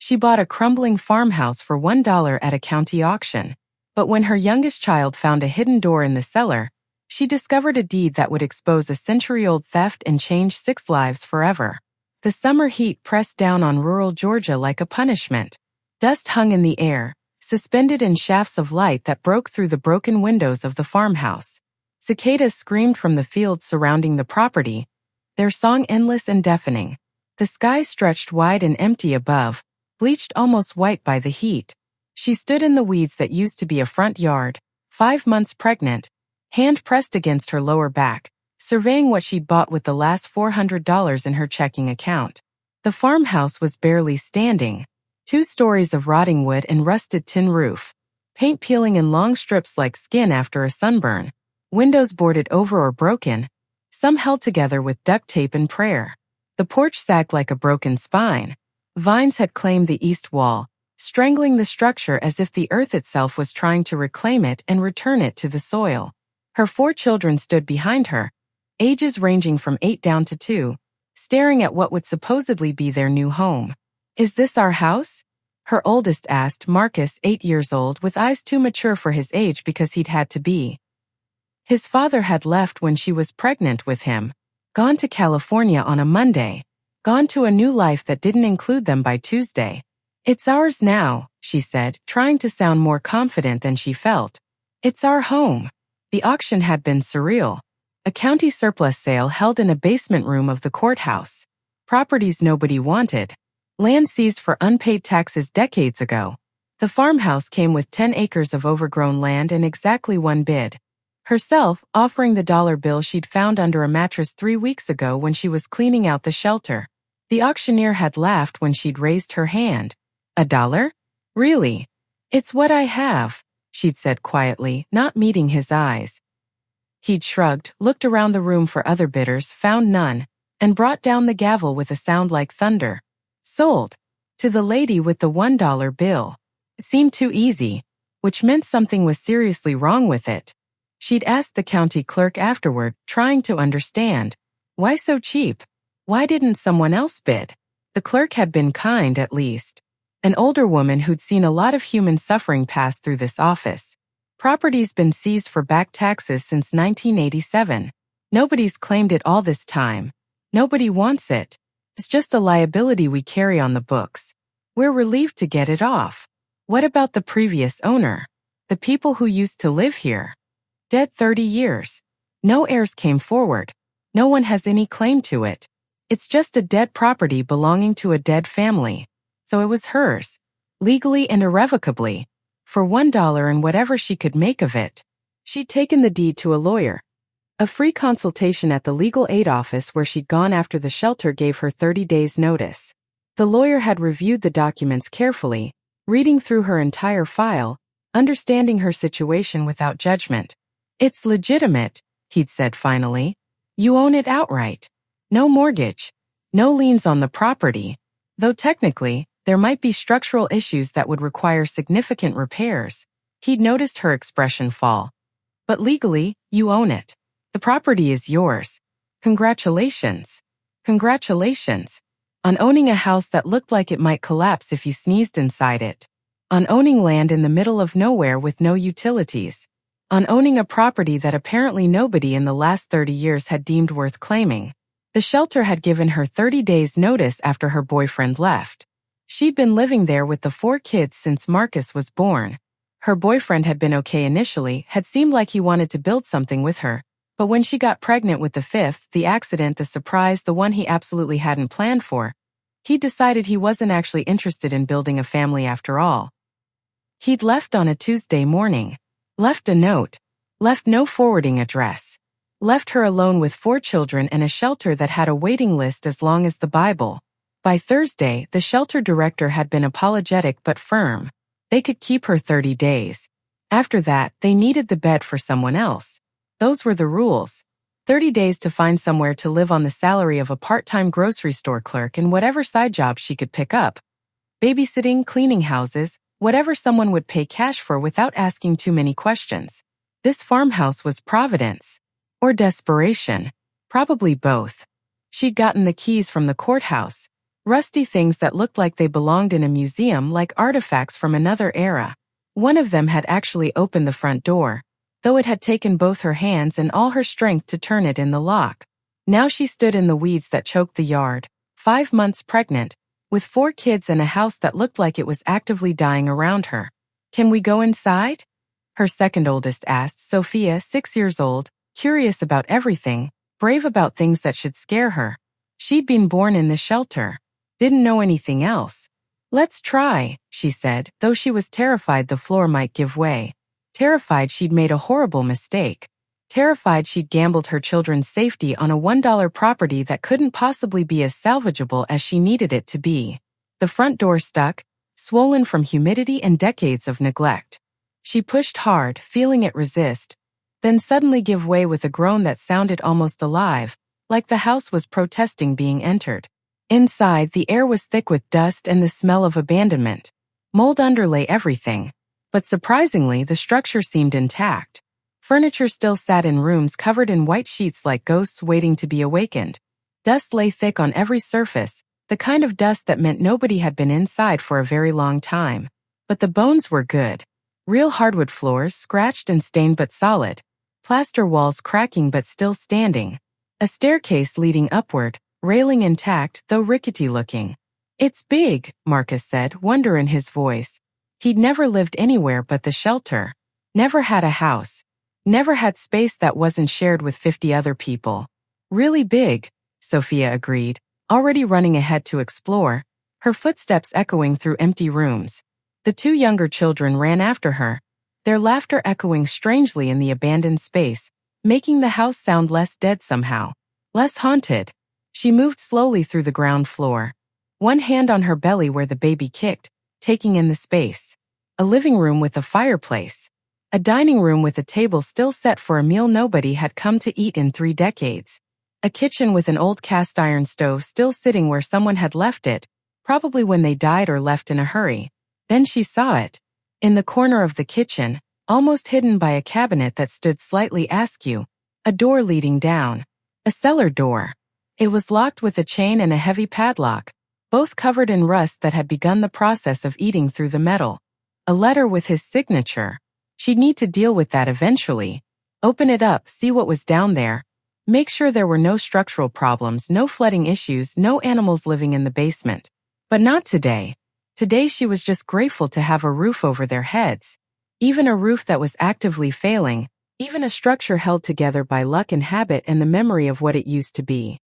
She bought a crumbling farmhouse for $1 at a county auction. But when her youngest child found a hidden door in the cellar, she discovered a deed that would expose a century-old theft and change 6 lives forever. The summer heat pressed down on rural Georgia like a punishment. Dust hung in the air, suspended in shafts of light that broke through the broken windows of the farmhouse. Cicadas screamed from the fields surrounding the property, their song endless and deafening. The sky stretched wide and empty above, bleached almost white by the heat. She stood in the weeds that used to be a front yard, 5 months pregnant, hand pressed against her lower back, surveying what she'd bought with the last $400 in her checking account. The farmhouse was barely standing. 2 stories of rotting wood and rusted tin roof, paint peeling in long strips like skin after a sunburn, windows boarded over or broken, some held together with duct tape and prayer. The porch sagged like a broken spine. Vines had claimed the east wall, strangling the structure as if the earth itself was trying to reclaim it and return it to the soil. Her 4 children stood behind her, ages ranging from 8 down to 2, staring at what would supposedly be their new home. "Is this our house?" her oldest asked, Marcus, 8 years old, with eyes too mature for his age because he'd had to be. His father had left when she was pregnant with him, gone to California on a Monday, gone to a new life that didn't include them by Tuesday. "It's ours now," she said, trying to sound more confident than she felt. "It's our home." The auction had been surreal. A county surplus sale held in a basement room of the courthouse. Properties nobody wanted. Land seized for unpaid taxes decades ago. The farmhouse came with 10 acres of overgrown land and exactly 1 bid. Herself offering the dollar bill she'd found under a mattress 3 weeks ago when she was cleaning out the shelter. The auctioneer had laughed when she'd raised her hand. "$1? Really? It's what I have," she'd said quietly, not meeting his eyes. He'd shrugged, looked around the room for other bidders, found none, and brought down the gavel with a sound like thunder. "Sold. To the lady with the $1 bill." It seemed too easy, which meant something was seriously wrong with it. She'd asked the county clerk afterward, trying to understand. Why so cheap? Why didn't someone else bid? The clerk had been kind, at least. An older woman who'd seen a lot of human suffering pass through this office. "Property's been seized for back taxes since 1987. Nobody's claimed it all this time. Nobody wants it. It's just a liability we carry on the books. We're relieved to get it off." "What about the previous owner? The people who used to live here?" "Dead 30 years. No heirs came forward. No one has any claim to it. It's just a dead property belonging to a dead family. So it was hers, legally and irrevocably, for $1 and whatever she could make of it." She'd taken the deed to a lawyer. A free consultation at the legal aid office where she'd gone after the shelter gave her 30 days' notice. The lawyer had reviewed the documents carefully, reading through her entire file, understanding her situation without judgment. "It's legitimate," he'd said finally. "You own it outright. No mortgage. No liens on the property. Though technically, there might be structural issues that would require significant repairs." He'd noticed her expression fall. "But legally, you own it. The property is yours. Congratulations. Congratulations. On owning a house that looked like it might collapse if you sneezed inside it. On owning land in the middle of nowhere with no utilities. On owning a property that apparently nobody in the last 30 years had deemed worth claiming." The shelter had given her 30 days' notice after her boyfriend left. She'd been living there with the 4 kids since Marcus was born. Her boyfriend had been okay initially, had seemed like he wanted to build something with her, but when she got pregnant with the 5th, the accident, the surprise, the one he absolutely hadn't planned for, he decided he wasn't actually interested in building a family after all. He'd left on a Tuesday morning. Left a note. Left no forwarding address. Left her alone with 4 children and a shelter that had a waiting list as long as the Bible. By Thursday, the shelter director had been apologetic but firm. They could keep her 30 days. After that, they needed the bed for someone else. Those were the rules. 30 days to find somewhere to live on the salary of a part-time grocery store clerk and whatever side job she could pick up. Babysitting, cleaning houses, whatever someone would pay cash for without asking too many questions. This farmhouse was providence. Or desperation. Probably both. She'd gotten the keys from the courthouse. Rusty things that looked like they belonged in a museum, like artifacts from another era. One of them had actually opened the front door, though it had taken both her hands and all her strength to turn it in the lock. Now she stood in the weeds that choked the yard, 5 months pregnant, with 4 kids and a house that looked like it was actively dying around her. "Can we go inside?" her second oldest asked, Sophia, 6 years old, curious about everything, brave about things that should scare her. She'd been born in the shelter. Didn't know anything else. "Let's try," she said, though she was terrified the floor might give way. Terrified she'd made a horrible mistake. Terrified she'd gambled her children's safety on a $1 property that couldn't possibly be as salvageable as she needed it to be. The front door stuck, swollen from humidity and decades of neglect. She pushed hard, feeling it resist, then suddenly give way with a groan that sounded almost alive, like the house was protesting being entered. Inside, the air was thick with dust and the smell of abandonment. Mold underlay everything, but surprisingly, the structure seemed intact. Furniture still sat in rooms covered in white sheets like ghosts waiting to be awakened. Dust lay thick on every surface, the kind of dust that meant nobody had been inside for a very long time. But the bones were good. Real hardwood floors, scratched and stained but solid. Plaster walls cracking but still standing. A staircase leading upward, railing intact though rickety-looking. "It's big," Marcus said, wonder in his voice. He'd never lived anywhere but the shelter. Never had a house. Never had space that wasn't shared with 50 other people. "Really big," Sophia agreed, already running ahead to explore, her footsteps echoing through empty rooms. The 2 younger children ran after her, their laughter echoing strangely in the abandoned space, making the house sound less dead somehow, less haunted. She moved slowly through the ground floor, one hand on her belly where the baby kicked, taking in the space. A living room with a fireplace. A dining room with a table still set for a meal nobody had come to eat in 3 decades. A kitchen with an old cast iron stove still sitting where someone had left it, probably when they died or left in a hurry. Then she saw it. In the corner of the kitchen, almost hidden by a cabinet that stood slightly askew, a door leading down. A cellar door. It was locked with a chain and a heavy padlock, both covered in rust that had begun the process of eating through the metal. A letter with his signature. She'd need to deal with that eventually. Open it up, see what was down there. Make sure there were no structural problems, no flooding issues, no animals living in the basement. But not today. Today she was just grateful to have a roof over their heads. Even a roof that was actively failing, even a structure held together by luck and habit and the memory of what it used to be.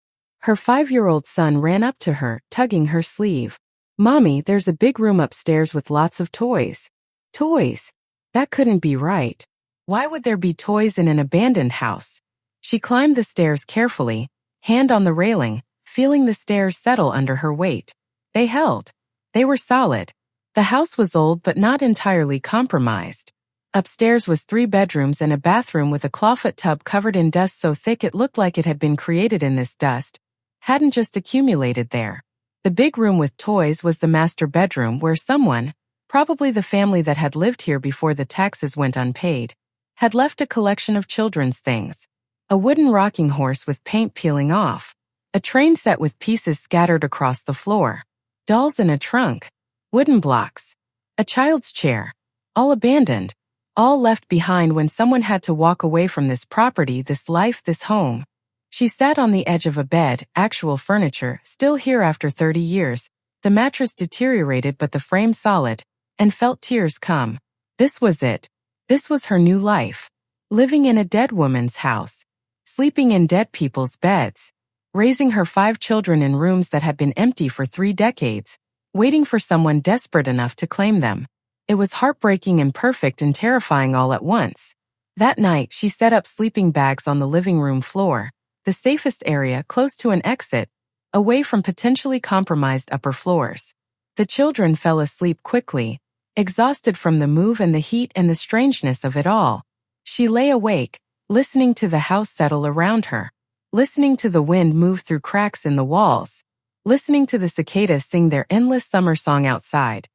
Her 5-year-old son ran up to her, tugging her sleeve. "Mommy, there's a big room upstairs with lots of toys." Toys? That couldn't be right. Why would there be toys in an abandoned house? She climbed the stairs carefully, hand on the railing, feeling the stairs settle under her weight. They held. They were solid. The house was old but not entirely compromised. Upstairs was 3 bedrooms and a bathroom with a clawfoot tub covered in dust so thick it looked like it had been created in this dust, hadn't just accumulated there. The big room with toys was the master bedroom where someone, probably the family that had lived here before the taxes went unpaid, had left a collection of children's things. A wooden rocking horse with paint peeling off. A train set with pieces scattered across the floor. Dolls in a trunk. Wooden blocks. A child's chair. All abandoned. All left behind when someone had to walk away from this property, this life, this home. She sat on the edge of a bed, actual furniture, still here after 30 years, the mattress deteriorated but the frame solid, and felt tears come. This was it. This was her new life. Living in a dead woman's house. Sleeping in dead people's beds. Raising her 5 children in rooms that had been empty for 3 decades, waiting for someone desperate enough to claim them. It was heartbreaking, imperfect, and terrifying all at once. That night, she set up sleeping bags on the living room floor, the safest area close to an exit, away from potentially compromised upper floors. The children fell asleep quickly, exhausted from the move and the heat and the strangeness of it all. She lay awake, listening to the house settle around her, listening to the wind move through cracks in the walls, listening to the cicadas sing their endless summer song outside.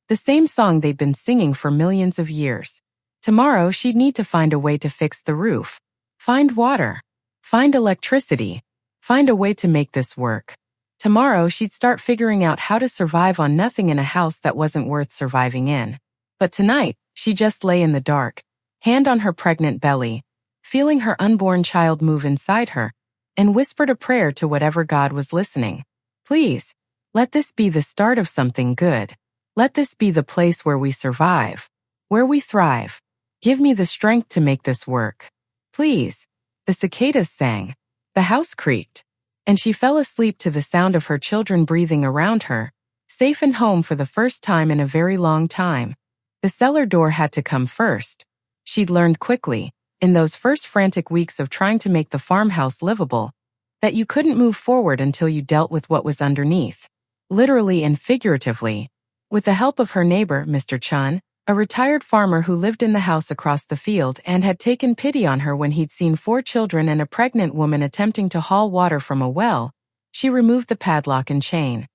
The same song they'd been singing for millions of years. Tomorrow she'd need to find a way to fix the roof. Find water. Find electricity. Find a way to make this work. Tomorrow, she'd start figuring out how to survive on nothing in a house that wasn't worth surviving in. But tonight, she just lay in the dark, hand on her pregnant belly, feeling her unborn child move inside her, and whispered a prayer to whatever God was listening. Please, let this be the start of something good. Let this be the place where we survive, where we thrive. Give me the strength to make this work. Please. The cicadas sang. The house creaked. And she fell asleep to the sound of her children breathing around her, safe and home for the first time in a very long time. The cellar door had to come first. She'd learned quickly, in those first frantic weeks of trying to make the farmhouse livable, that you couldn't move forward until you dealt with what was underneath, literally and figuratively. With the help of her neighbor, Mr. Chun, a retired farmer who lived in the house across the field and had taken pity on her when he'd seen 4 children and a pregnant woman attempting to haul water from a well, she removed the padlock and chain.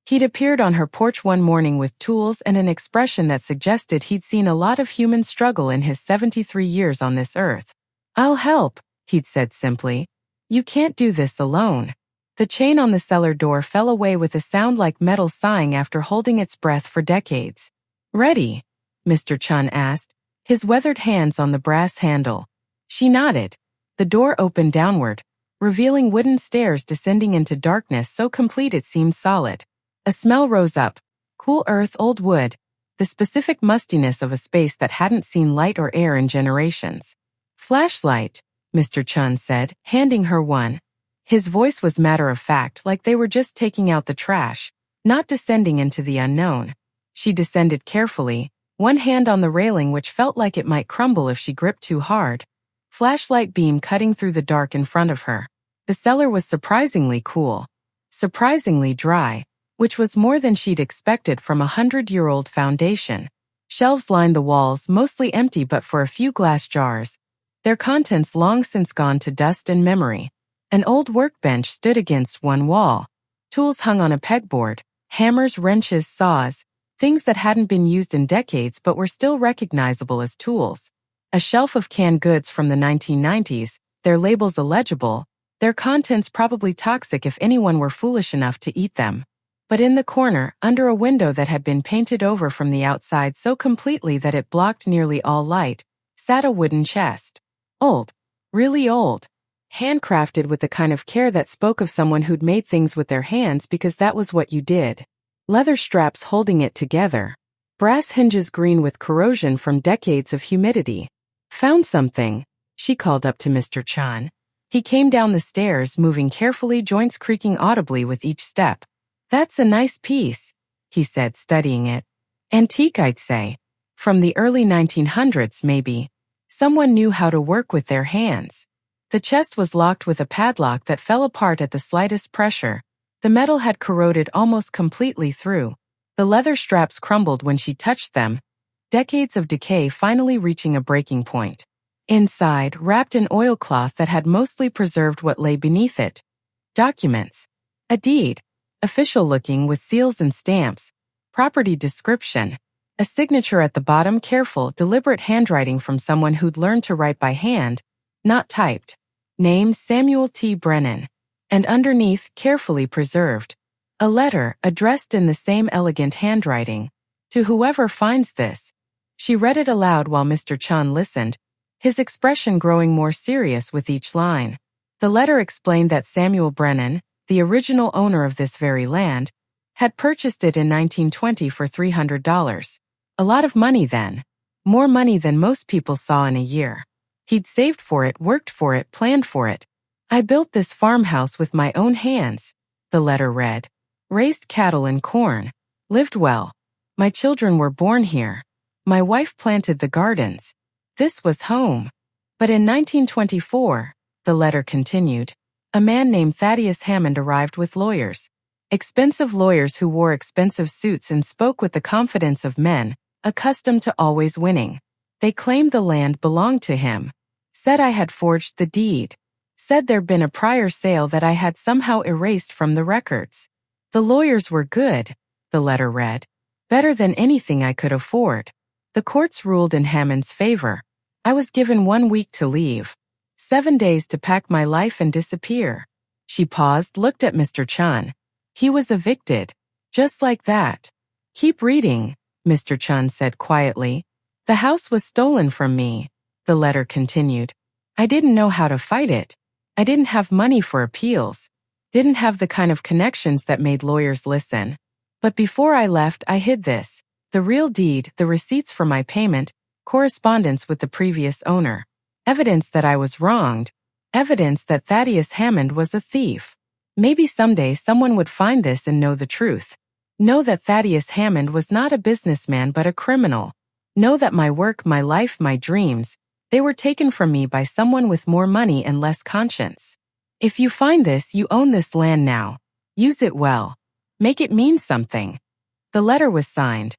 He'd appeared on her porch one morning with tools and an expression that suggested he'd seen a lot of human struggle in his 73 years on this earth. "I'll help," he'd said simply. "You can't do this alone." The chain on the cellar door fell away with a sound like metal sighing after holding its breath for decades. "Ready?" Mr. Chun asked, his weathered hands on the brass handle. She nodded. The door opened downward, revealing wooden stairs descending into darkness so complete it seemed solid. A smell rose up. Cool earth, old wood, the specific mustiness of a space that hadn't seen light or air in generations. "Flashlight," Mr. Chun said, handing her one. His voice was matter-of-fact, like they were just taking out the trash, not descending into the unknown. She descended carefully, one hand on the railing which felt like it might crumble if she gripped too hard. Flashlight beam cutting through the dark in front of her. The cellar was surprisingly cool, surprisingly dry, which was more than she'd expected from a 100-year-old foundation. Shelves lined the walls, mostly empty but for a few glass jars, their contents long since gone to dust and memory. An old workbench stood against one wall. Tools hung on a pegboard, hammers, wrenches, saws, things that hadn't been used in decades but were still recognizable as tools. A shelf of canned goods from the 1990s, their labels illegible, their contents probably toxic if anyone were foolish enough to eat them. But in the corner, under a window that had been painted over from the outside so completely that it blocked nearly all light, sat a wooden chest. Old. Really old. Handcrafted with the kind of care that spoke of someone who'd made things with their hands because that was what you did. Leather straps holding it together. Brass hinges green with corrosion from decades of humidity. "Found something," she called up to Mr. Chun. He came down the stairs, moving carefully, joints creaking audibly with each step. "That's a nice piece," he said, studying it. "Antique, I'd say. From the early 1900s, maybe. Someone knew how to work with their hands." The chest was locked with a padlock that fell apart at the slightest pressure. The metal had corroded almost completely through. The leather straps crumbled when she touched them, decades of decay finally reaching a breaking point. Inside, wrapped in oilcloth that had mostly preserved what lay beneath it. Documents. A deed. Official-looking with seals and stamps. Property description. A signature at the bottom, careful, deliberate handwriting from someone who'd learned to write by hand, not typed. Name Samuel T. Brennan. And underneath, carefully preserved, a letter addressed in the same elegant handwriting. "To whoever finds this." She read it aloud while Mr. Chun listened, his expression growing more serious with each line. The letter explained that Samuel Brennan, the original owner of this very land, had purchased it in 1920 for $300. A lot of money then. More money than most people saw in a year. He'd saved for it, worked for it, planned for it. "I built this farmhouse with my own hands," the letter read. "Raised cattle and corn. Lived well. My children were born here. My wife planted the gardens. This was home." But in 1924, the letter continued, a man named Thaddeus Hammond arrived with lawyers. Expensive lawyers who wore expensive suits and spoke with the confidence of men, accustomed to always winning. They claimed the land belonged to him. Said I had forged the deed. Said there'd been a prior sale that I had somehow erased from the records. The lawyers were good, the letter read. Better than anything I could afford. The courts ruled in Hammond's favor. I was given 1 week to leave. 7 days to pack my life and disappear. She paused, looked at Mr. Chun. He was evicted. Just like that. Keep reading, Mr. Chun said quietly. The house was stolen from me, the letter continued. I didn't know how to fight it. I didn't have money for appeals. Didn't have the kind of connections that made lawyers listen. But before I left, I hid this. The real deed, the receipts for my payment, correspondence with the previous owner. Evidence that I was wronged. Evidence that Thaddeus Hammond was a thief. Maybe someday someone would find this and know the truth. Know that Thaddeus Hammond was not a businessman but a criminal. Know that my work, my life, my dreams, they were taken from me by someone with more money and less conscience. If you find this, you own this land now. Use it well. Make it mean something. The letter was signed.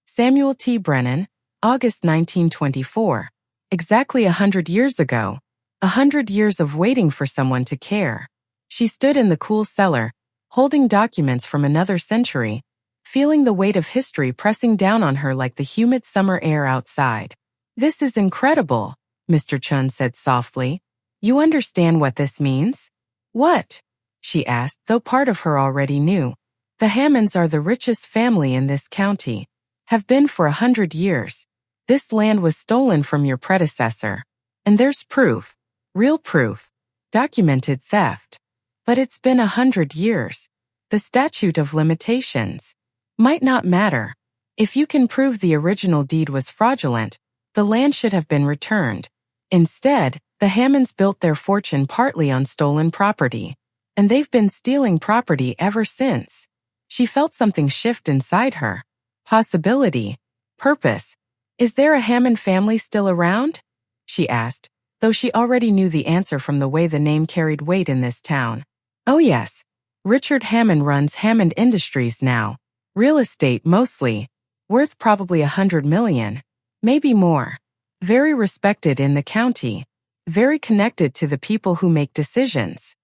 Samuel T. Brennan, August 1924. Exactly 100 years ago. 100 years of waiting for someone to care. She stood in the cool cellar, holding documents from another century, feeling the weight of history pressing down on her like the humid summer air outside. This is incredible, Mr. Chun said softly. You understand what this means? What? She asked, though part of her already knew. The Hammonds are the richest family in this county. Have been for 100 years. This land was stolen from your predecessor. And there's proof. Real proof. Documented theft. But it's been 100 years. The statute of limitations might not matter. If you can prove the original deed was fraudulent, the land should have been returned. Instead, the Hammonds built their fortune partly on stolen property. And they've been stealing property ever since. She felt something shift inside her. Possibility. Purpose. Is there a Hammond family still around? She asked, though she already knew the answer from the way the name carried weight in this town. Oh yes. Richard Hammond runs Hammond Industries now. Real estate mostly. Worth probably $100 million. Maybe more. Very respected in the county. Very connected to the people who make decisions.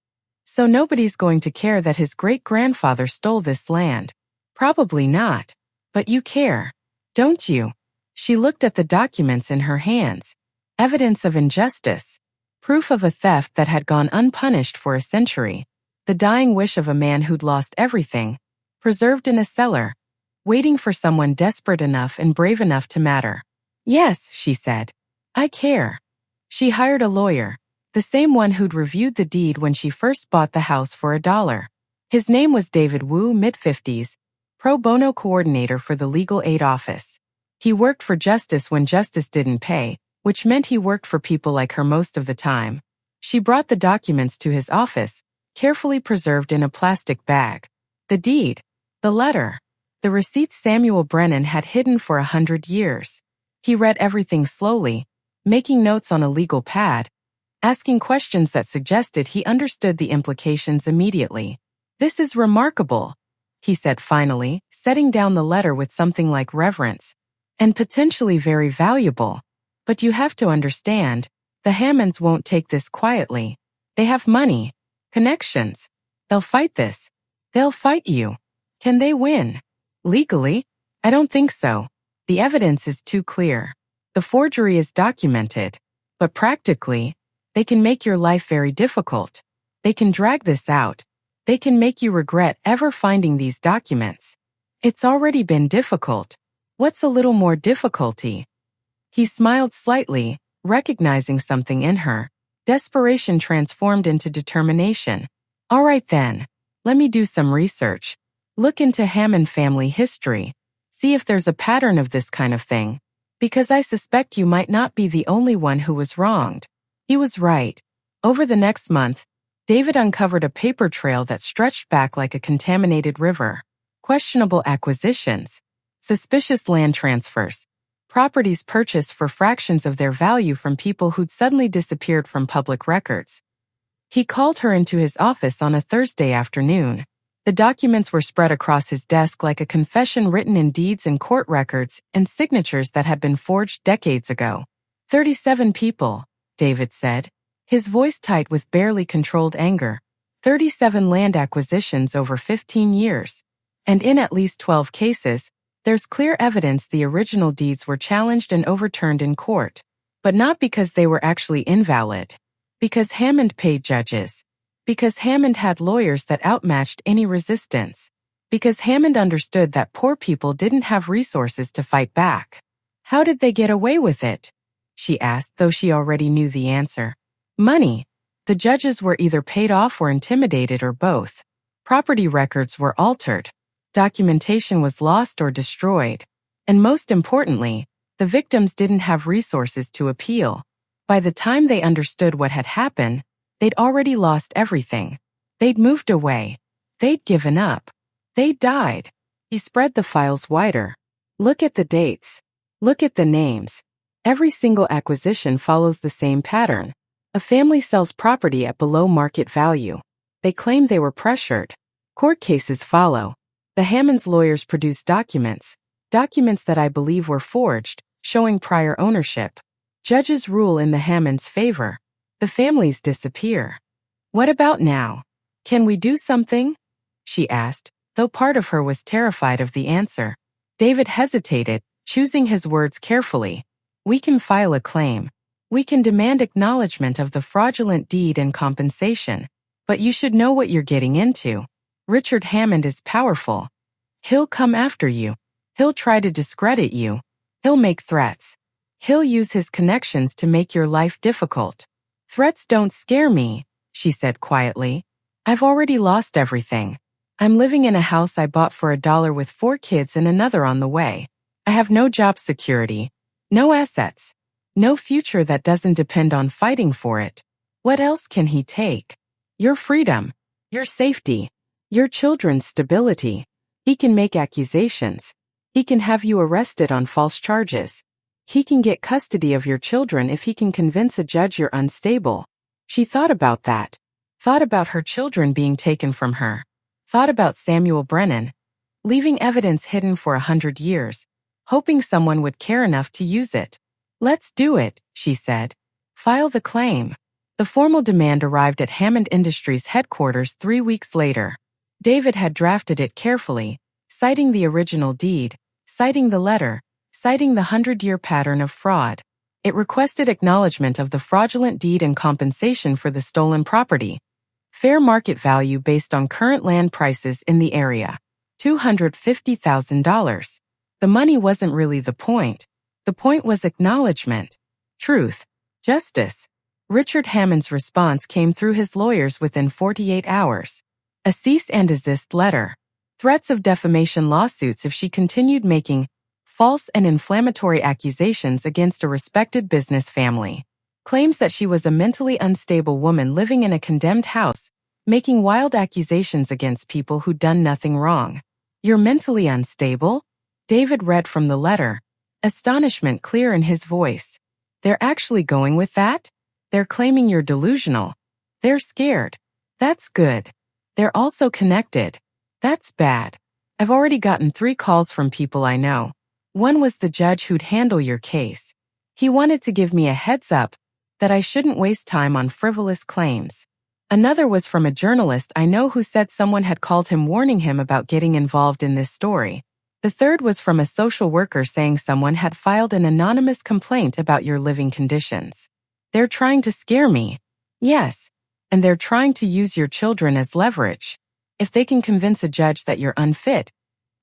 So nobody's going to care that his great-grandfather stole this land. Probably not. But you care. Don't you? She looked at the documents in her hands. Evidence of injustice. Proof of a theft that had gone unpunished for a century. The dying wish of a man who'd lost everything. Preserved in a cellar. Waiting for someone desperate enough and brave enough to matter. Yes, she said. I care. She hired a lawyer. The same one who'd reviewed the deed when she first bought the house for $1. His name was David Wu, mid-50s, pro bono coordinator for the legal aid office. He worked for justice when justice didn't pay, which meant he worked for people like her most of the time. She brought the documents to his office, carefully preserved in a plastic bag. The deed, the letter, the receipts Samuel Brennan had hidden for 100 years. He read everything slowly, making notes on a legal pad, asking questions that suggested he understood the implications immediately. This is remarkable, he said finally, setting down the letter with something like reverence. And potentially very valuable. But you have to understand, the Hammonds won't take this quietly. They have money, connections. They'll fight this. They'll fight you. Can they win? Legally? I don't think so. The evidence is too clear. The forgery is documented. But practically, they can make your life very difficult. They can drag this out. They can make you regret ever finding these documents. It's already been difficult. What's a little more difficulty? He smiled slightly, recognizing something in her. Desperation transformed into determination. All right then. Let me do some research. Look into Hammond family history. See if there's a pattern of this kind of thing. Because I suspect you might not be the only one who was wronged. He was right. Over the next month, David uncovered a paper trail that stretched back like a contaminated river. Questionable acquisitions. Suspicious land transfers. Properties purchased for fractions of their value from people who'd suddenly disappeared from public records. He called her into his office on a Thursday afternoon. The documents were spread across his desk like a confession written in deeds and court records and signatures that had been forged decades ago. 37 people, David said, his voice tight with barely controlled anger. 37 land acquisitions over 15 years. And in at least 12 cases, there's clear evidence the original deeds were challenged and overturned in court. But not because they were actually invalid. Because Hammond paid judges. Because Hammond had lawyers that outmatched any resistance. Because Hammond understood that poor people didn't have resources to fight back. How did they get away with it? She asked, though she already knew the answer. Money. The judges were either paid off or intimidated or both. Property records were altered. Documentation was lost or destroyed. And most importantly, the victims didn't have resources to appeal. By the time they understood what had happened, they'd already lost everything. They'd moved away. They'd given up. They'd died. He spread the files wider. Look at the dates. Look at the names. Every single acquisition follows the same pattern. A family sells property at below market value. They claim they were pressured. Court cases follow. The Hammonds' lawyers produce documents that I believe were forged, showing prior ownership. Judges rule in the Hammonds' favor. The families disappear. What about now? Can we do something? She asked, though part of her was terrified of the answer. David hesitated, choosing his words carefully. We can file a claim. We can demand acknowledgement of the fraudulent deed and compensation. But you should know what you're getting into. Richard Hammond is powerful. He'll come after you. He'll try to discredit you. He'll make threats. He'll use his connections to make your life difficult. Threats don't scare me, she said quietly. I've already lost everything. I'm living in a house I bought for $1 with 4 kids and another on the way. I have no job security, no assets, no future that doesn't depend on fighting for it. What else can he take? Your freedom, your safety, your children's stability. He can make accusations. He can have you arrested on false charges. He can get custody of your children if he can convince a judge you're unstable. She thought about that. Thought about her children being taken from her. Thought about Samuel Brennan, leaving evidence hidden for 100 years, hoping someone would care enough to use it. Let's do it, she said. File the claim. The formal demand arrived at Hammond Industries headquarters 3 weeks later. David had drafted it carefully, citing the original deed, citing the letter, citing the 100-year pattern of fraud. It requested acknowledgement of the fraudulent deed and compensation for the stolen property. Fair market value based on current land prices in the area. $250,000. The money wasn't really the point. The point was acknowledgement, truth, justice. Richard Hammond's response came through his lawyers within 48 hours. A cease and desist letter. Threats of defamation lawsuits if she continued making false and inflammatory accusations against a respected business family. Claims that she was a mentally unstable woman living in a condemned house, making wild accusations against people who'd done nothing wrong. You're mentally unstable? David read from the letter, astonishment clear in his voice. They're actually going with that? They're claiming you're delusional. They're scared. That's good. They're also connected. That's bad. I've already gotten 3 calls from people I know. One was the judge who'd handle your case. He wanted to give me a heads up that I shouldn't waste time on frivolous claims. Another was from a journalist I know who said someone had called him warning him about getting involved in this story. The third was from a social worker saying someone had filed an anonymous complaint about your living conditions. They're trying to scare me. Yes. And they're trying to use your children as leverage. If they can convince a judge that you're unfit,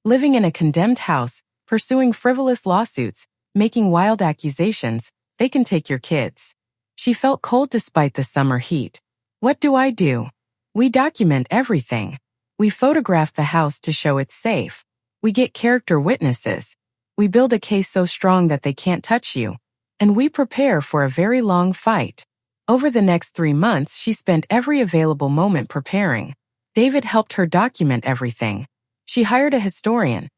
living in a condemned house, pursuing frivolous lawsuits, making wild accusations, they can take your kids. She felt cold despite the summer heat. What do? We document everything. We photograph the house to show it's safe. We get character witnesses. We build a case so strong that they can't touch you. And we prepare for a very long fight. Over the next 3 months, she spent every available moment preparing. David helped her document everything. She hired a historian,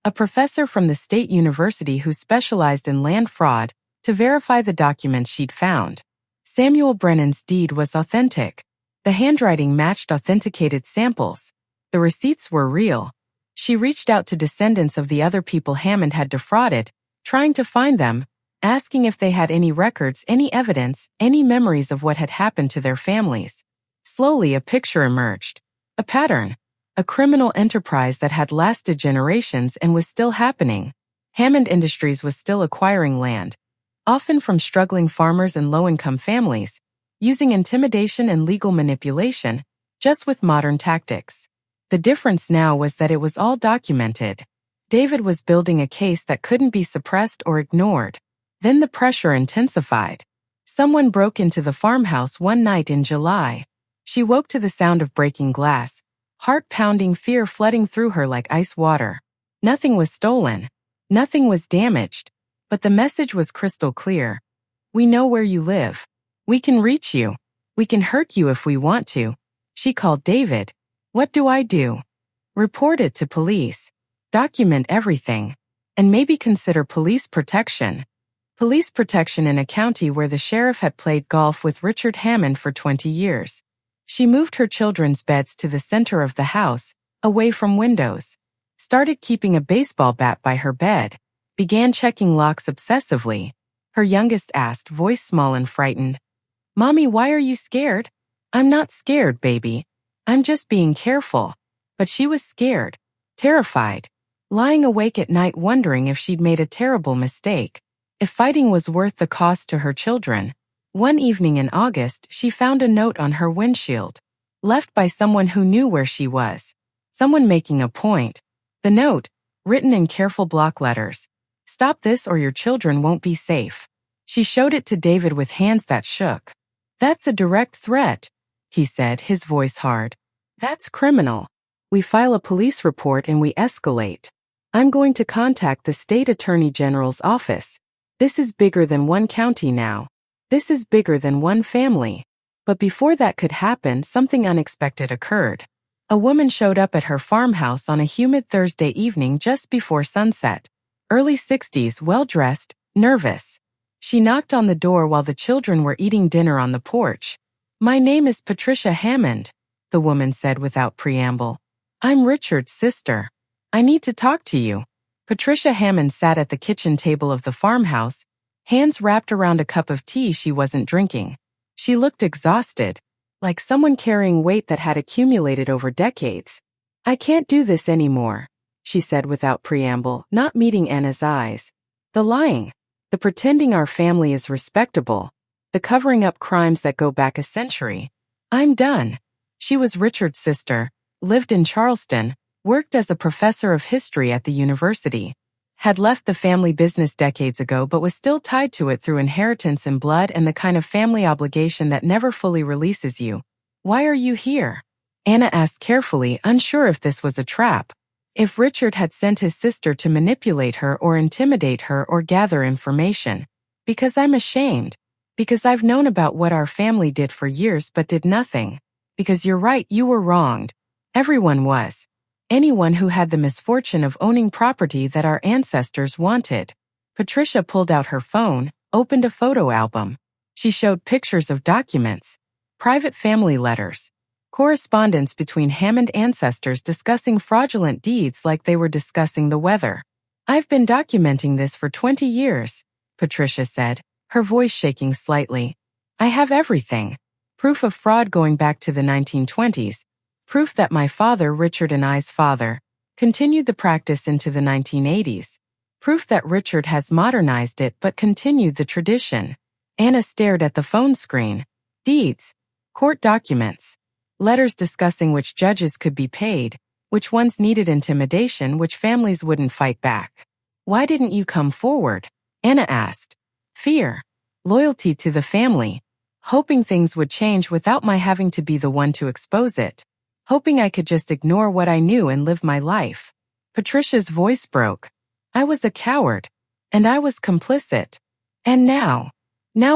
a professor from the state university who specialized in land fraud, to verify the documents she'd found. Samuel Brennan's deed was authentic. The handwriting matched authenticated samples. The receipts were real. She reached out to descendants of the other people Hammond had defrauded, trying to find them, asking if they had any records, any evidence, any memories of what had happened to their families. Slowly, a picture emerged. A pattern. A criminal enterprise that had lasted generations and was still happening. Hammond Industries was still acquiring land, often from struggling farmers and low-income families, using intimidation and legal manipulation, just with modern tactics. The difference now was that it was all documented. David was building a case that couldn't be suppressed or ignored. Then the pressure intensified. Someone broke into the farmhouse one night in July. She woke to the sound of breaking glass, heart-pounding fear flooding through her like ice water. Nothing was stolen. Nothing was damaged. But the message was crystal clear. We know where you live. We can reach you. We can hurt you if we want to. She called David. What do I do? Report it to police. Document everything. And maybe consider police protection. Police protection in a county where the sheriff had played golf with Richard Hammond for 20 years. She moved her children's beds to the center of the house, away from windows. Started keeping a baseball bat by her bed. Began checking locks obsessively. Her youngest asked, voice small and frightened. Mommy, why are you scared? I'm not scared, baby. I'm just being careful. But she was scared. Terrified. Lying awake at night wondering if she'd made a terrible mistake. If fighting was worth the cost to her children. One evening in August, she found a note on her windshield. Left by someone who knew where she was. Someone making a point. The note, written in careful block letters. Stop this or your children won't be safe. She showed it to David with hands that shook. That's a direct threat, he said, his voice hard. That's criminal. We file a police report and we escalate. I'm going to contact the state attorney general's office. This is bigger than one county now. This is bigger than one family. But before that could happen, something unexpected occurred. A woman showed up at her farmhouse on a humid Thursday evening just before sunset. Early 60s, well-dressed, nervous. She knocked on the door while the children were eating dinner on the porch. My name is Patricia Hammond, the woman said without preamble. I'm Richard's sister. I need to talk to you. Patricia Hammond sat at the kitchen table of the farmhouse, hands wrapped around a cup of tea she wasn't drinking. She looked exhausted, like someone carrying weight that had accumulated over decades. I can't do this anymore, she said without preamble, not meeting Anna's eyes. The lying, the pretending our family is respectable, the covering up crimes that go back a century. I'm done. She was Richard's sister, lived in Charleston, worked as a professor of history at the university, had left the family business decades ago but was still tied to it through inheritance and blood and the kind of family obligation that never fully releases you. Why are you here? Anna asked carefully, unsure if this was a trap. If Richard had sent his sister to manipulate her or intimidate her or gather information. Because I'm ashamed. Because I've known about what our family did for years but did nothing. Because you're right, you were wronged. Everyone was. Anyone who had the misfortune of owning property that our ancestors wanted. Patricia pulled out her phone, opened a photo album. She showed pictures of documents, private family letters, correspondence between Hammond ancestors discussing fraudulent deeds like they were discussing the weather. I've been documenting this for 20 years, Patricia said, her voice shaking slightly. I have everything. Proof of fraud going back to the 1920s. Proof that my father, Richard and I's father, continued the practice into the 1980s. Proof that Richard has modernized it but continued the tradition. Anna stared at the phone screen. Deeds. Court documents. Letters discussing which judges could be paid, which ones needed intimidation, which families wouldn't fight back. Why didn't you come forward? Anna asked. Fear. Loyalty to the family. Hoping things would change without my having to be the one to expose it. Hoping I could just ignore what I knew and live my life. Patricia's voice broke. I was a coward. And I was complicit. And now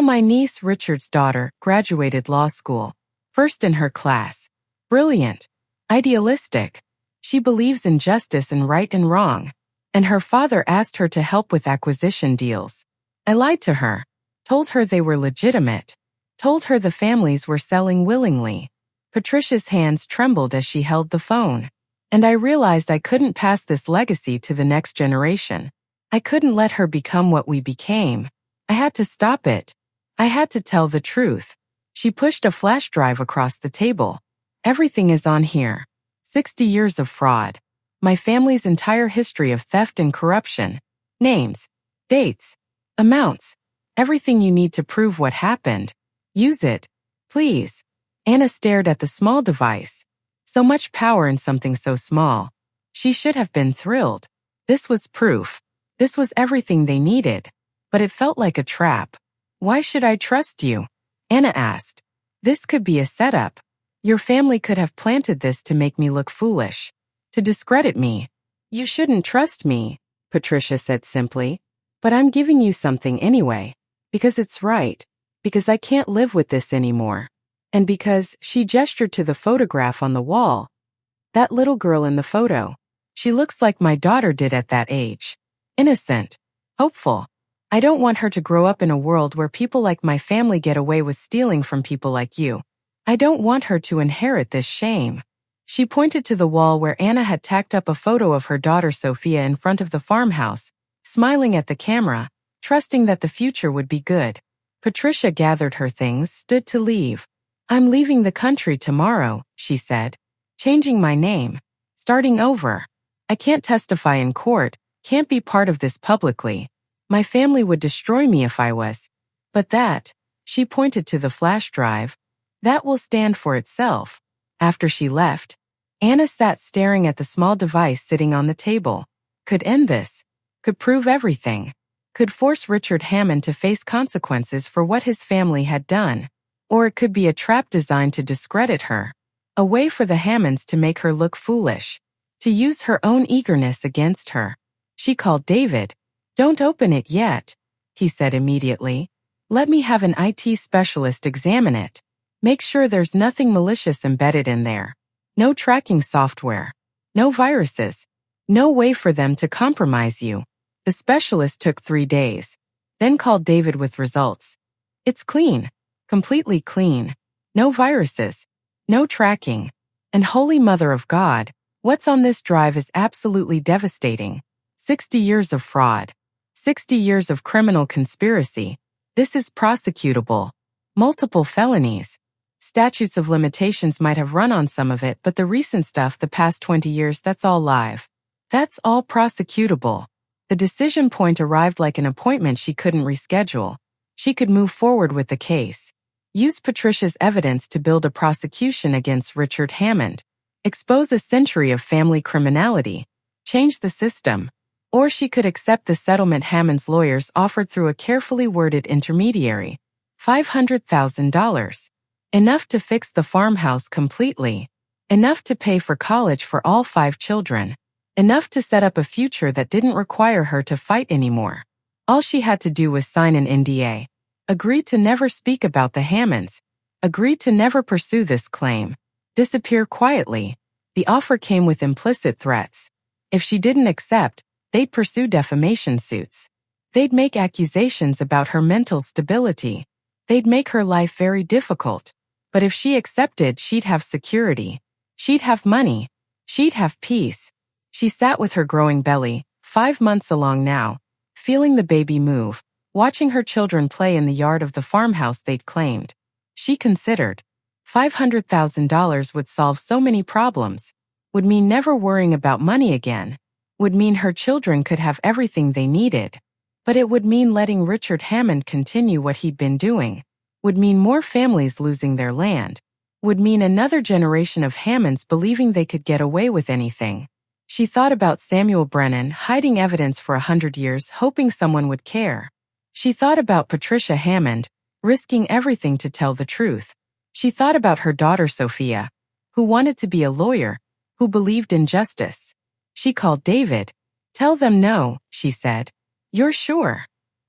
my niece, Richard's daughter, graduated law school. First in her class. Brilliant. Idealistic. She believes in justice and right and wrong. And her father asked her to help with acquisition deals. I lied to her. Told her they were legitimate. Told her the families were selling willingly. Patricia's hands trembled as she held the phone. And I realized I couldn't pass this legacy to the next generation. I couldn't let her become what we became. I had to stop it. I had to tell the truth. She pushed a flash drive across the table. Everything is on here. 60 years of fraud. My family's entire history of theft and corruption. Names. Dates. Amounts. Everything you need to prove what happened. Use it. Please. Anna stared at the small device. So much power in something so small. She should have been thrilled. This was proof. This was everything they needed. But it felt like a trap. Why should I trust you? Anna asked. This could be a setup. Your family could have planted this to make me look foolish. To discredit me. You shouldn't trust me, Patricia said simply. But I'm giving you something anyway. Because it's right. Because I can't live with this anymore. And because she gestured to the photograph on the wall. That little girl in the photo. She looks like my daughter did at that age. Innocent. Hopeful. I don't want her to grow up in a world where people like my family get away with stealing from people like you. I don't want her to inherit this shame. She pointed to the wall where Anna had tacked up a photo of her daughter Sophia in front of the farmhouse, smiling at the camera, trusting that the future would be good. Patricia gathered her things, stood to leave. I'm leaving the country tomorrow, she said. Changing my name. Starting over. I can't testify in court, can't be part of this publicly. My family would destroy me if I was. But that, she pointed to the flash drive, that will stand for itself. After she left, Anna sat staring at the small device sitting on the table. Could end this. Could prove everything. Could force Richard Hammond to face consequences for what his family had done. Or it could be a trap designed to discredit her. A way for the Hammonds to make her look foolish. To use her own eagerness against her. She called David. Don't open it yet, he said immediately. Let me have an IT specialist examine it. Make sure there's nothing malicious embedded in there. No tracking software. No viruses. No way for them to compromise you. The specialist took 3 days. Then called David with results. It's clean. Completely clean. No viruses. No tracking. And Holy Mother of God, what's on this drive is absolutely devastating. 60 years of fraud. 60 years of criminal conspiracy. This is prosecutable. Multiple felonies. Statutes of limitations might have run on some of it, but the recent stuff the past 20 years, that's all live. That's all prosecutable. The decision point arrived like an appointment she couldn't reschedule. She could move forward with the case. Use Patricia's evidence to build a prosecution against Richard Hammond. Expose a century of family criminality. Change the system. Or she could accept the settlement Hammond's lawyers offered through a carefully worded intermediary. $500,000. Enough to fix the farmhouse completely. Enough to pay for college for all 5 children. Enough to set up a future that didn't require her to fight anymore. All she had to do was sign an NDA. Agree to never speak about the Hammonds. Agree to never pursue this claim. Disappear quietly. The offer came with implicit threats. If she didn't accept, they'd pursue defamation suits. They'd make accusations about her mental stability. They'd make her life very difficult. But if she accepted, she'd have security. She'd have money. She'd have peace. She sat with her growing belly, 5 months along now, feeling the baby move, watching her children play in the yard of the farmhouse they'd claimed. She considered. $500,000 would solve so many problems. Would mean never worrying about money again. Would mean her children could have everything they needed. But it would mean letting Richard Hammond continue what he'd been doing. Would mean more families losing their land. Would mean another generation of Hammonds believing they could get away with anything. She thought about Samuel Brennan hiding evidence for 100 years, hoping someone would care. She thought about Patricia Hammond, risking everything to tell the truth. She thought about her daughter Sophia, who wanted to be a lawyer, who believed in justice. She called David. Tell them no, she said. You're sure?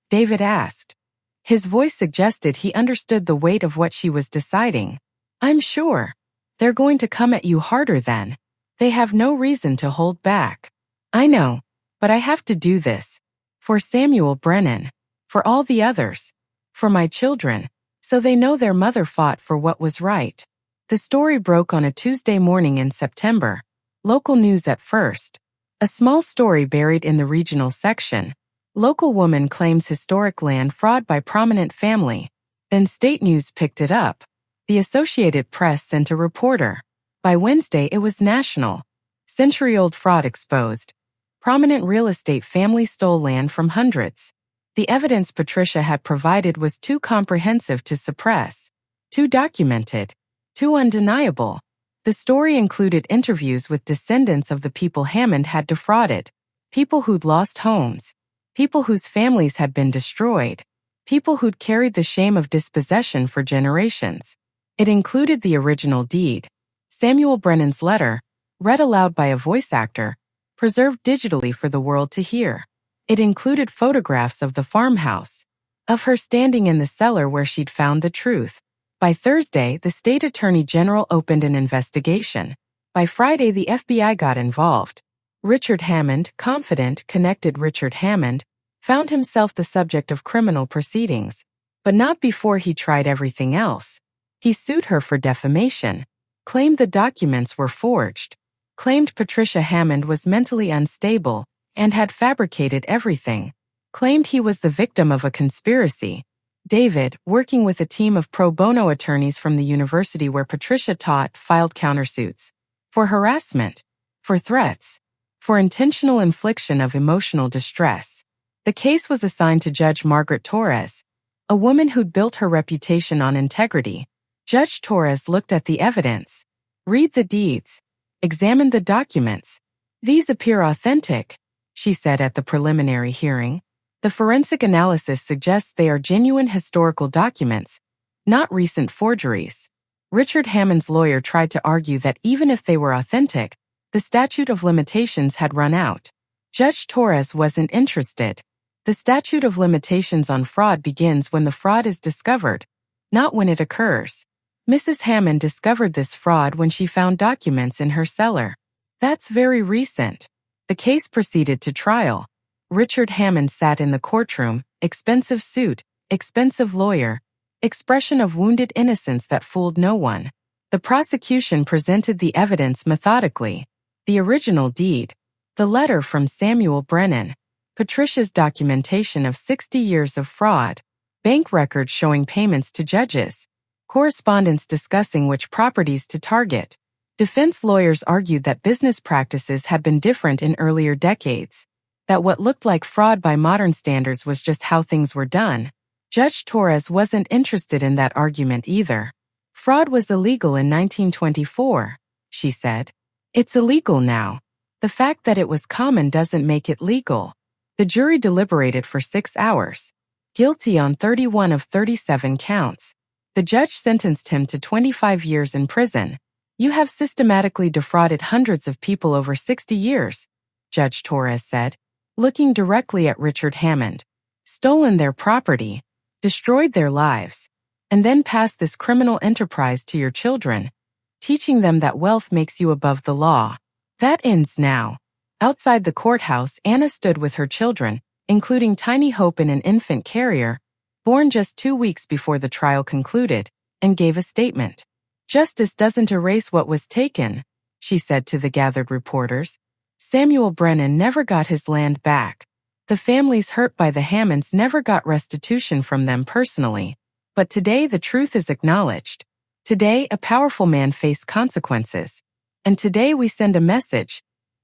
David asked. His voice suggested he understood the weight of what she was deciding. I'm sure. They're going to come at you harder then. They have no reason to hold back. I know, but I have to do this. For Samuel Brennan. For all the others. For my children. So they know their mother fought for what was right. The story broke on a Tuesday morning in September. Local news at first. A small story buried in the regional section. Local woman claims historic land fraud by prominent family. Then state news picked it up. The Associated Press sent a reporter. By Wednesday it was national. Century-old fraud exposed. Prominent real estate family stole land from hundreds. The evidence Patricia had provided was too comprehensive to suppress. Too documented. Too undeniable. The story included interviews with descendants of the people Hammond had defrauded, people who'd lost homes, people whose families had been destroyed, people who'd carried the shame of dispossession for generations. It included the original deed, Samuel Brennan's letter, read aloud by a voice actor, preserved digitally for the world to hear. It included photographs of the farmhouse, of her standing in the cellar where she'd found the truth. By Thursday, the state attorney general opened an investigation. By Friday, the FBI got involved. Richard Hammond, confident, connected Richard Hammond, found himself the subject of criminal proceedings. But not before he tried everything else. He sued her for defamation, claimed the documents were forged, claimed Patricia Hammond was mentally unstable and had fabricated everything, claimed he was the victim of a conspiracy. David, working with a team of pro bono attorneys from the university where Patricia taught, filed countersuits for harassment, for threats, for intentional infliction of emotional distress. The case was assigned to Judge Margaret Torres, a woman who'd built her reputation on integrity. Judge Torres looked at the evidence, read the deeds, examined the documents. These appear authentic, she said at the preliminary hearing. The forensic analysis suggests they are genuine historical documents, not recent forgeries. Richard Hammond's lawyer tried to argue that even if they were authentic, the statute of limitations had run out. Judge Torres wasn't interested. The statute of limitations on fraud begins when the fraud is discovered, not when it occurs. Mrs. Hammond discovered this fraud when she found documents in her cellar. That's very recent. The case proceeded to trial. Richard Hammond sat in the courtroom, expensive suit, expensive lawyer, expression of wounded innocence that fooled no one. The prosecution presented the evidence methodically. The original deed, the letter from Samuel Brennan, Patricia's documentation of 60 years of fraud, bank records showing payments to judges, correspondence discussing which properties to target. Defense lawyers argued that business practices had been different in earlier decades, that what looked like fraud by modern standards was just how things were done. Judge Torres wasn't interested in that argument either. Fraud was illegal in 1924, she said. It's illegal now. The fact that it was common doesn't make it legal. The jury deliberated for 6 hours. Guilty on 31 of 37 counts. The judge sentenced him to 25 years in prison. You have systematically defrauded hundreds of people over 60 years, Judge Torres said, looking directly at Richard Hammond. Stolen their property, destroyed their lives, and then passed this criminal enterprise to your children, teaching them that wealth makes you above the law. That ends now. Outside the courthouse, Anna stood with her children, including Tiny Hope in an infant carrier, born just 2 weeks before the trial concluded, and gave a statement. Justice doesn't erase what was taken, she said to the gathered reporters. Samuel Brennan never got his land back. The families hurt by the Hammonds never got restitution from them personally. But today the truth is acknowledged. Today a powerful man faced consequences. And today we send a message.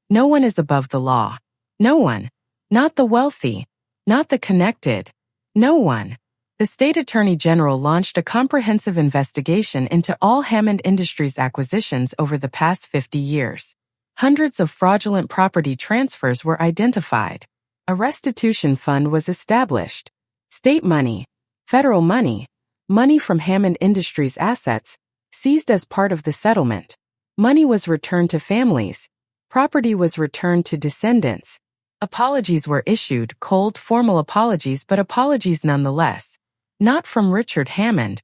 No one is above the law. No one. Not the wealthy. Not the connected. No one. The state attorney general launched a comprehensive investigation into all Hammond Industries acquisitions over the past 50 years. Hundreds of fraudulent property transfers were identified. A restitution fund was established. State money, federal money, money from Hammond Industries assets, seized as part of the settlement. Money was returned to families. Property was returned to descendants. Apologies were issued, cold, formal apologies, but apologies nonetheless. Not from Richard Hammond.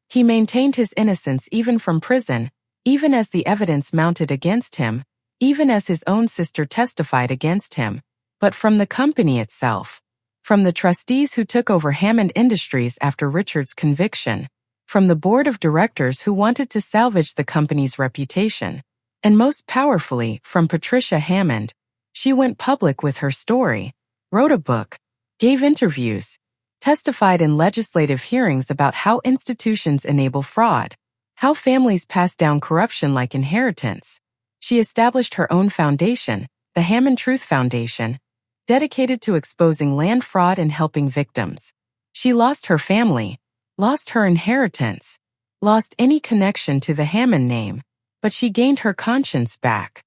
He maintained his innocence even from prison, even as the evidence mounted against him, even as his own sister testified against him, but from the company itself, from the trustees who took over Hammond Industries after Richard's conviction, from the board of directors who wanted to salvage the company's reputation, and most powerfully, from Patricia Hammond. She went public with her story, wrote a book, gave interviews, testified in legislative hearings about how institutions enable fraud, how families pass down corruption like inheritance. She established her own foundation, the Hammond Truth Foundation, dedicated to exposing land fraud and helping victims. She lost her family, lost her inheritance, lost any connection to the Hammond name, but she gained her conscience back.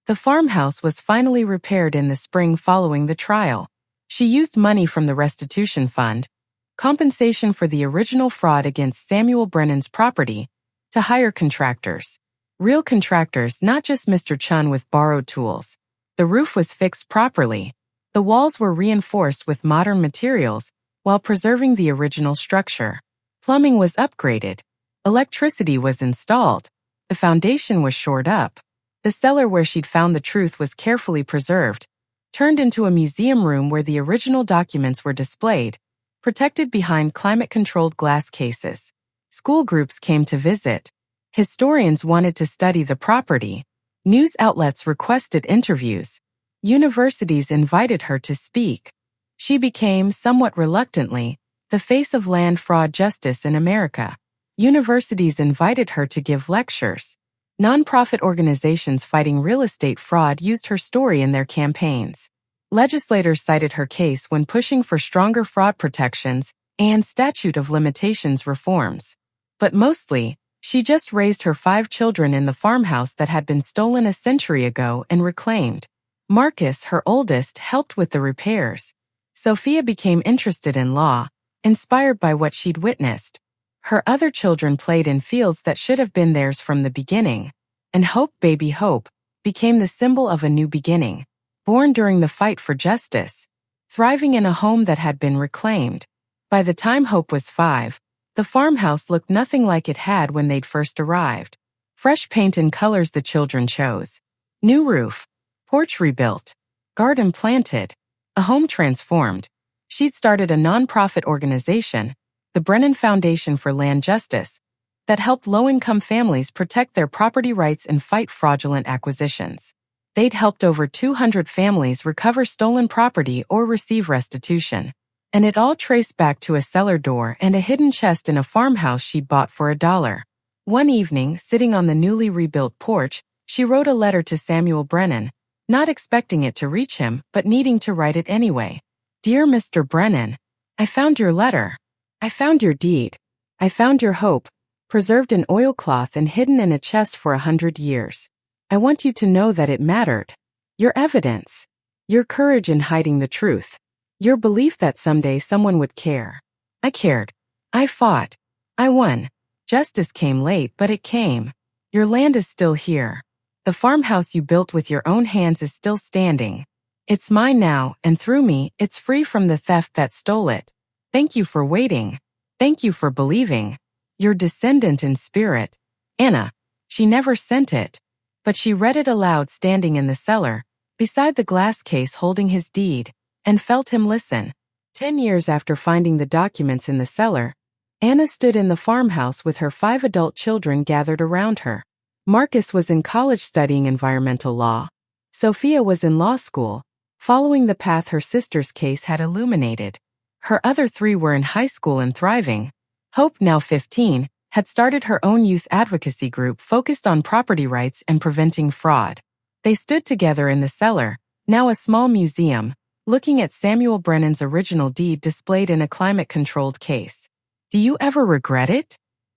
The farmhouse was finally repaired in the spring following the trial. She used money from the restitution fund, compensation for the original fraud against Samuel Brennan's property, to hire contractors. Real contractors, not just Mr. Chun with borrowed tools. The roof was fixed properly. The walls were reinforced with modern materials while preserving the original structure. Plumbing was upgraded. Electricity was installed. The foundation was shored up. The cellar where she'd found the truth was carefully preserved, turned into a museum room where the original documents were displayed, protected behind climate-controlled glass cases. School groups came to visit. Historians wanted to study the property. News outlets requested interviews. Universities invited her to speak. She became, somewhat reluctantly, the face of land fraud justice in America. Universities invited her to give lectures. Nonprofit organizations fighting real estate fraud used her story in their campaigns. Legislators cited her case when pushing for stronger fraud protections and statute of limitations reforms. But mostly, she just raised her 5 children in the farmhouse that had been stolen a century ago and reclaimed. Marcus, her oldest, helped with the repairs. Sophia became interested in law, inspired by what she'd witnessed. Her other children played in fields that should have been theirs from the beginning. And Hope, baby Hope, became the symbol of a new beginning. Born during the fight for justice. Thriving in a home that had been reclaimed. By the time Hope was 5, the farmhouse looked nothing like it had when they'd first arrived. Fresh paint and colors the children chose. New roof. Porch rebuilt. Garden planted. A home transformed. She'd started a nonprofit organization, the Brennan Foundation for Land Justice, that helped low-income families protect their property rights and fight fraudulent acquisitions. They'd helped over 200 families recover stolen property or receive restitution. And it all traced back to a cellar door and a hidden chest in a farmhouse she'd bought for $1. One evening, sitting on the newly rebuilt porch, she wrote a letter to Samuel Brennan, not expecting it to reach him, but needing to write it anyway. Dear Mr. Brennan, I found your letter. I found your deed. I found your hope, preserved in oilcloth and hidden in a chest for 100 years. I want you to know that it mattered. Your evidence. Your courage in hiding the truth. Your belief that someday someone would care. I cared. I fought. I won. Justice came late, but it came. Your land is still here. The farmhouse you built with your own hands is still standing. It's mine now, and through me, it's free from the theft that stole it. Thank you for waiting. Thank you for believing. Your descendant in spirit. Anna. She never sent it. But she read it aloud standing in the cellar, beside the glass case holding his deed, and felt him listen. 10 years after finding the documents in the cellar, Anna stood in the farmhouse with her 5 adult children gathered around her. Marcus was in college studying environmental law. Sophia was in law school, following the path her sister's case had illuminated. Her other 3 were in high school and thriving. Hope, now 15, had started her own youth advocacy group focused on property rights and preventing fraud. They stood together in the cellar, now a small museum, looking at Samuel Brennan's original deed displayed in a climate-controlled case. Do you ever regret it?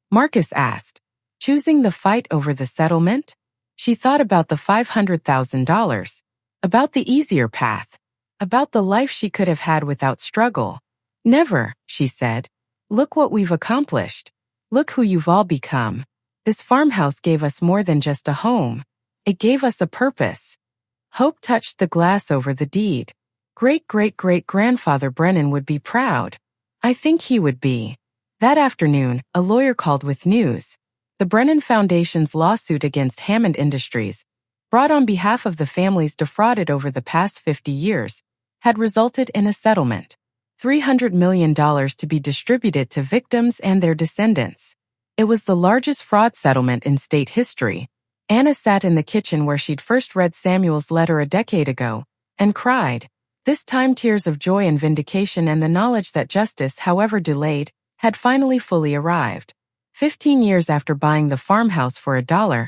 Marcus asked. Choosing the fight over the settlement? She thought about the $500,000, about the easier path, about the life she could have had without struggle. Never, she said. Look what we've accomplished. Look who you've all become. This farmhouse gave us more than just a home. It gave us a purpose. Hope touched the glass over the deed. Great-great-great-grandfather Brennan would be proud. I think he would be. That afternoon, a lawyer called with news. The Brennan Foundation's lawsuit against Hammond Industries, brought on behalf of the families defrauded over the past 50 years, had resulted in a settlement. $300 million to be distributed to victims and their descendants. It was the largest fraud settlement in state history. Anna sat in the kitchen where she'd first read Samuel's letter a decade ago, and cried. This time tears of joy and vindication and the knowledge that justice, however delayed, had finally fully arrived. 15 years after buying the farmhouse for $1,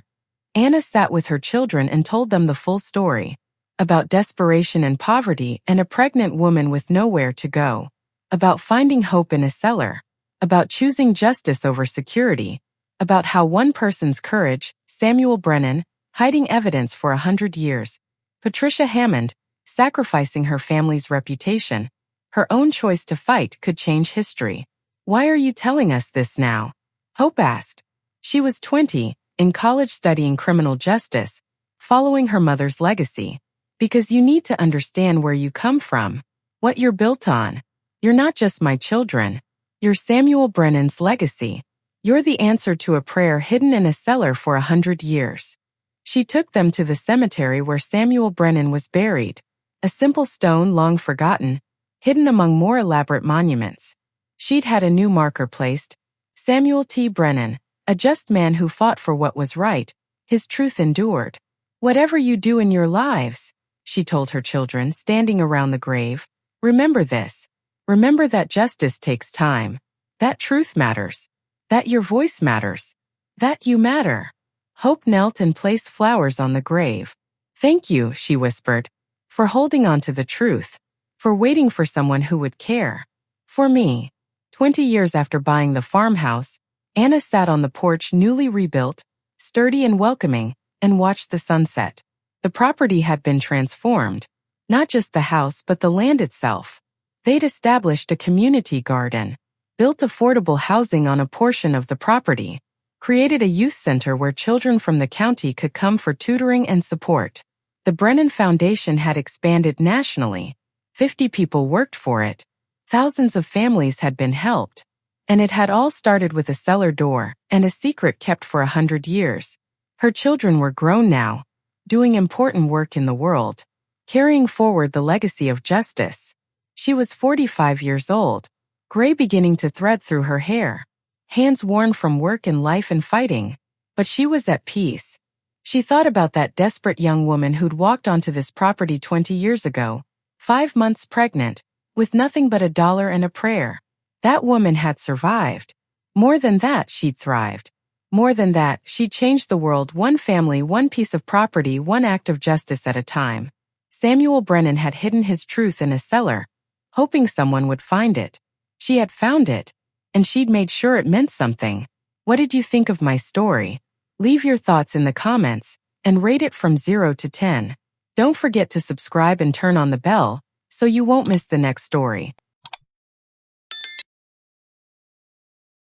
Anna sat with her children and told them the full story. About desperation and poverty and a pregnant woman with nowhere to go. About finding hope in a cellar. About choosing justice over security. about how one person's courage, Samuel Brennan, hiding evidence for 100 years, Patricia Hammond, sacrificing her family's reputation, her own choice to fight could change history. Why are you telling us this now? Hope asked. She was 20, in college studying criminal justice, following her mother's legacy. Because you need to understand where you come from, what you're built on. You're not just my children. You're Samuel Brennan's legacy. You're the answer to a prayer hidden in a cellar for 100 years. She took them to the cemetery where Samuel Brennan was buried, a simple stone long forgotten, hidden among more elaborate monuments. She'd had a new marker placed. Samuel T. Brennan, a just man who fought for what was right. His truth endured. Whatever you do in your lives, she told her children standing around the grave, remember this. Remember that justice takes time. That truth matters. That your voice matters. That you matter. Hope knelt and placed flowers on the grave. Thank you, she whispered, for holding on to the truth, for waiting for someone who would care. For me. 20 years after buying the farmhouse, Anna sat on the porch newly rebuilt, sturdy and welcoming, and watched the sunset. The property had been transformed, not just the house but the land itself. They'd established a community garden, built affordable housing on a portion of the property, created a youth center where children from the county could come for tutoring and support. The Brennan Foundation had expanded nationally. 50 people worked for it. Thousands of families had been helped. And it had all started with a cellar door and a secret kept for 100 years. Her children were grown now, doing important work in the world, carrying forward the legacy of justice. She was 45 years old, gray beginning to thread through her hair, hands worn from work and life and fighting. But she was at peace. She thought about that desperate young woman who'd walked onto this property 20 years ago, 5 months pregnant, with nothing but $1 and a prayer. That woman had survived. More than that, she'd thrived. More than that, she'd changed the world one family, one piece of property, one act of justice at a time. Samuel Brennan had hidden his truth in a cellar, hoping someone would find it. She had found it, and she'd made sure it meant something. What did you think of my story? Leave your thoughts in the comments, and rate it from 0 to 10. Don't forget to subscribe and turn on the bell, so you won't miss the next story.